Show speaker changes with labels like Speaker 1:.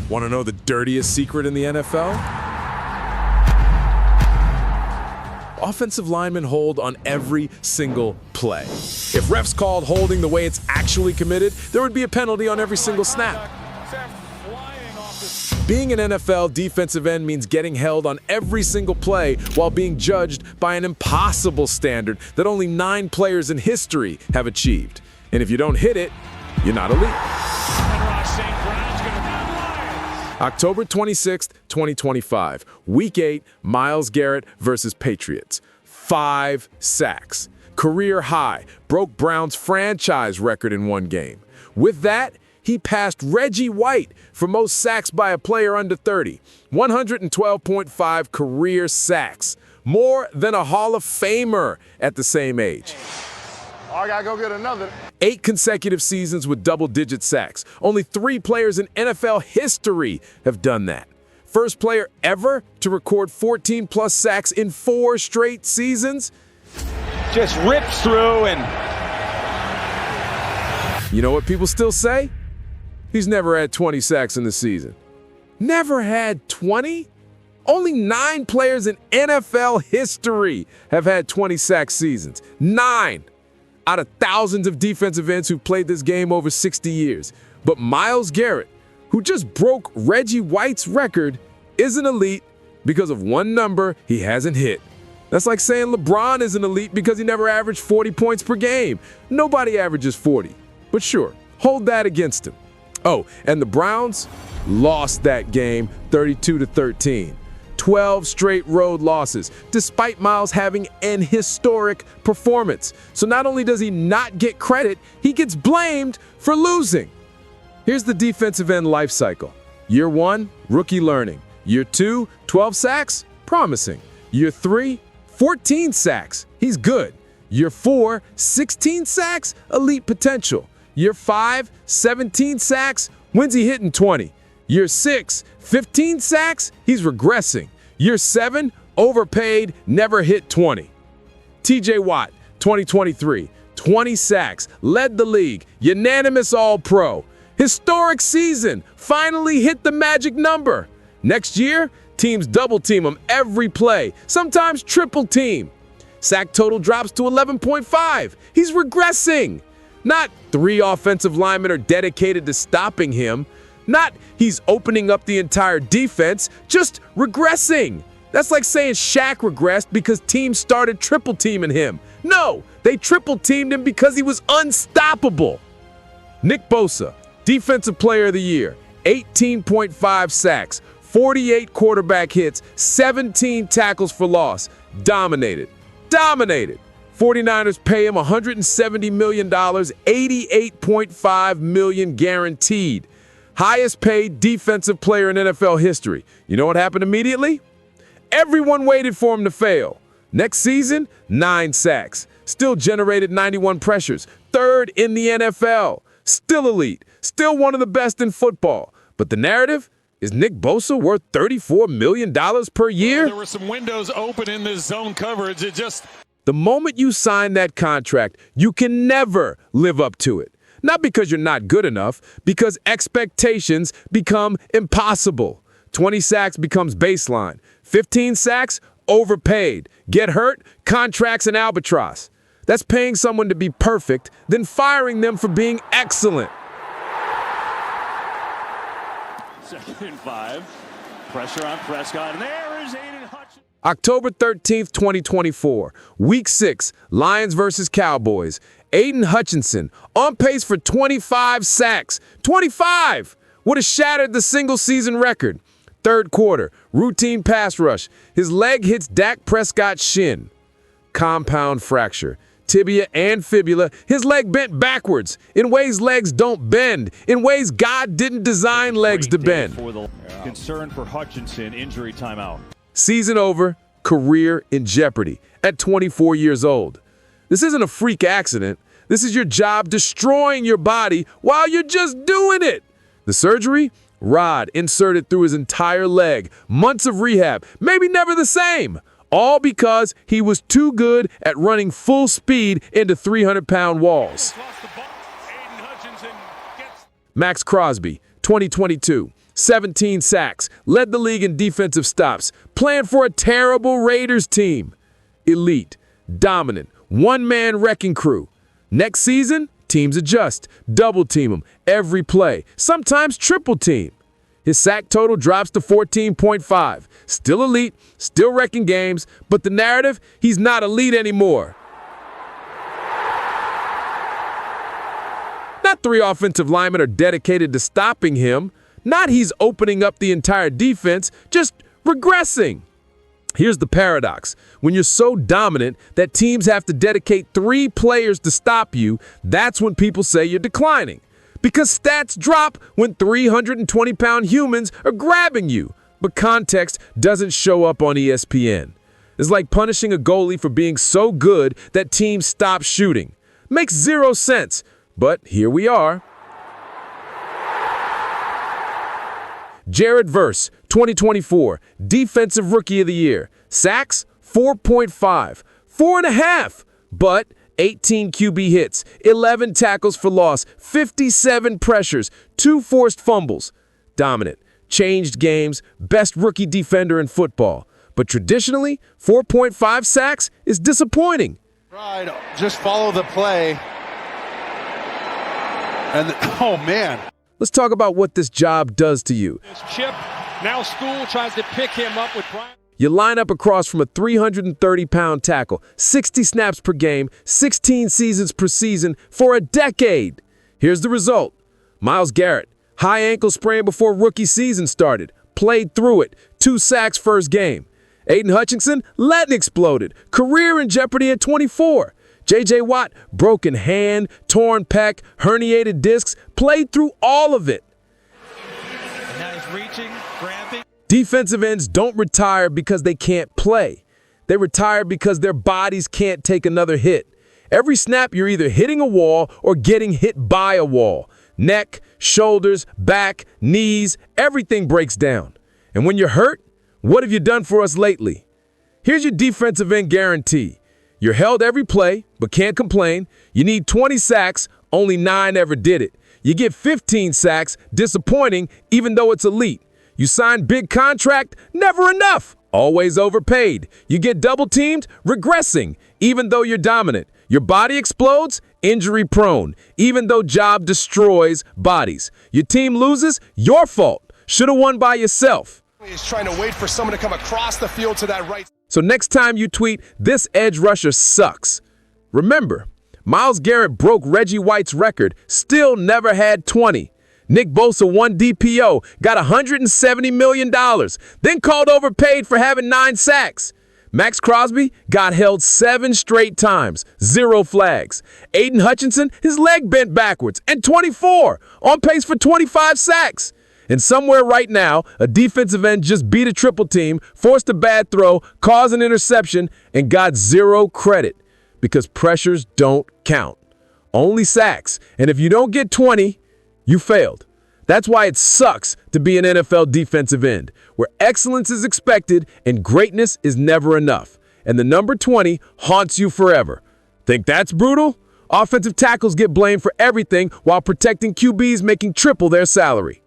Speaker 1: Want to know the dirtiest secret in the NFL? Offensive linemen hold on every single play. If refs called holding the way it's actually committed, there would be a penalty on every single snap. Being an NFL defensive end means getting held on every single play while being judged by an impossible standard that only 9 players in history have achieved. And if you don't hit it, you're not elite. October 26th, 2025, Week 8, Myles Garrett versus Patriots. 5 sacks. Career high, broke Brown's franchise record in one game. With that, he passed Reggie White for most sacks by a player under 30. 112.5 career sacks. More than a Hall of Famer at the same age.
Speaker 2: I gotta go get another.
Speaker 1: 8 consecutive seasons with double-digit sacks. Only 3 players in NFL history have done that. First player ever to record 14-plus sacks in 4 straight seasons.
Speaker 3: Just rips through and...
Speaker 1: You know what people still say? He's never had 20 sacks in the season. Never had 20? Only 9 players in NFL history have had 20-sack seasons. 9! Out of thousands of defensive ends who've played this game over 60 years. But Myles Garrett, who just broke Reggie White's record, isn't elite because of one number he hasn't hit. That's like saying LeBron isn't elite because he never averaged 40 points per game. Nobody averages 40. But sure, hold that against him. Oh, and the Browns lost that game 32-13. 12 straight road losses, despite Myles having an historic performance. So not only does he not get credit, he gets blamed for losing. Here's the defensive end life cycle. Year 1, rookie learning. Year 2, 12 sacks, promising. Year 3, 14 sacks, he's good. Year 4, 16 sacks, elite potential. Year 5, 17 sacks, when's he hitting 20? Year 6, 15 sacks, he's regressing. Year 7, overpaid, never hit 20. TJ Watt, 2023, 20 sacks, led the league, unanimous All-Pro. Historic season, finally hit the magic number. Next year, teams double team him every play, sometimes triple team. Sack total drops to 11.5. He's regressing. Not 3 offensive linemen are dedicated to stopping him. Not he's opening up the entire defense, just regressing. That's like saying Shaq regressed because teams started triple teaming him. No, they triple teamed him because he was unstoppable. Nick Bosa, Defensive Player of the Year, 18.5 sacks, 48 quarterback hits, 17 tackles for loss. Dominated. 49ers pay him $170 million, $88.5 million guaranteed. Highest paid defensive player in NFL history. You know what happened immediately? Everyone waited for him to fail. Next season, 9 sacks. Still generated 91 pressures. 3rd in the NFL. Still elite. Still one of the best in football. But the narrative? Is Nick Bosa worth $34 million per year?
Speaker 4: There were some windows open in this zone coverage.
Speaker 1: The moment you sign that contract, you can never live up to it. Not because you're not good enough, because expectations become impossible. 20 sacks becomes baseline. 15 sacks, overpaid. Get hurt, contracts an albatross. That's paying someone to be perfect, then firing them for being excellent.
Speaker 4: 2nd and 5. Pressure on Prescott, and there is Aiden Hutchinson.
Speaker 1: October 13th, 2024, Week 6, Lions versus Cowboys. Aiden Hutchinson on pace for 25 sacks. 25! Would have shattered the single-season record. 3rd quarter, routine pass rush. His leg hits Dak Prescott's shin. Compound fracture. Tibia and fibula. His leg bent backwards. In ways legs don't bend. In ways God didn't design legs to bend.
Speaker 4: Concern for Hutchinson, injury timeout.
Speaker 1: Season over, career in jeopardy at 24 years old. This isn't a freak accident. This is your job destroying your body while you're just doing it. The surgery? Rod inserted through his entire leg. Months of rehab. Maybe never the same. All because he was too good at running full speed into 300-pound walls. Max Crosby, 2022. 17 sacks, led the league in defensive stops, playing for a terrible Raiders team. Elite, dominant, one-man wrecking crew. Next season, teams adjust, double-team him every play, sometimes triple-team. His sack total drops to 14.5. Still elite, still wrecking games, but the narrative, he's not elite anymore. Not 3 offensive linemen are dedicated to stopping him. Not he's opening up the entire defense, just regressing. Here's the paradox. When you're so dominant that teams have to dedicate 3 players to stop you, that's when people say you're declining. Because stats drop when 320-pound humans are grabbing you, but context doesn't show up on ESPN. It's like punishing a goalie for being so good that teams stop shooting. Makes 0 sense, but here we are. Jared Verse, 2024, Defensive Rookie of the Year. Sacks, 4.5. 4.5, but 18 QB hits, 11 tackles for loss, 57 pressures, 2 forced fumbles. Dominant, changed games, best rookie defender in football. But traditionally, 4.5 sacks is disappointing.
Speaker 5: Right, just follow the play. And oh man.
Speaker 1: Let's talk about what this job does to you.
Speaker 3: Chip, now School tries to pick him up with Brian.
Speaker 1: You line up across from a 330-pound tackle, 60 snaps per game, 16 seasons per season for a decade. Here's the result. Myles Garrett, high ankle sprain before rookie season started, played through it, 2 sacks first game. Aiden Hutchinson, leg exploded, career in jeopardy at 24. J.J. Watt, broken hand, torn pec, herniated discs, played through all of it.
Speaker 3: And now he's reaching, grabbing.
Speaker 1: Defensive ends don't retire because they can't play. They retire because their bodies can't take another hit. Every snap, you're either hitting a wall or getting hit by a wall. Neck, shoulders, back, knees, everything breaks down. And when you're hurt, what have you done for us lately? Here's your defensive end guarantee. You're held every play, but can't complain. You need 20 sacks, only 9 ever did it. You get 15 sacks, disappointing, even though it's elite. You sign big contract, never enough, always overpaid. You get double-teamed, regressing, even though you're dominant. Your body explodes, injury prone, even though job destroys bodies. Your team loses, your fault. Should have won by yourself.
Speaker 6: He's trying to wait for someone to come across the field to that right.
Speaker 1: So next time you tweet, "This edge rusher sucks," remember, Myles Garrett broke Reggie White's record, still never had 20. Nick Bosa won DPO, got $170 million, then called overpaid for having 9 sacks. Max Crosby got held 7 straight times, 0 flags. Aiden Hutchinson, his leg bent backwards, and 24, on pace for 25 sacks. And somewhere right now, a defensive end just beat a triple team, forced a bad throw, caused an interception, and got 0 credit because pressures don't count. Only sacks. And if you don't get 20, you failed. That's why it sucks to be an NFL defensive end, where excellence is expected and greatness is never enough. And the number 20 haunts you forever. Think that's brutal? Offensive tackles get blamed for everything while protecting QBs making triple their salary.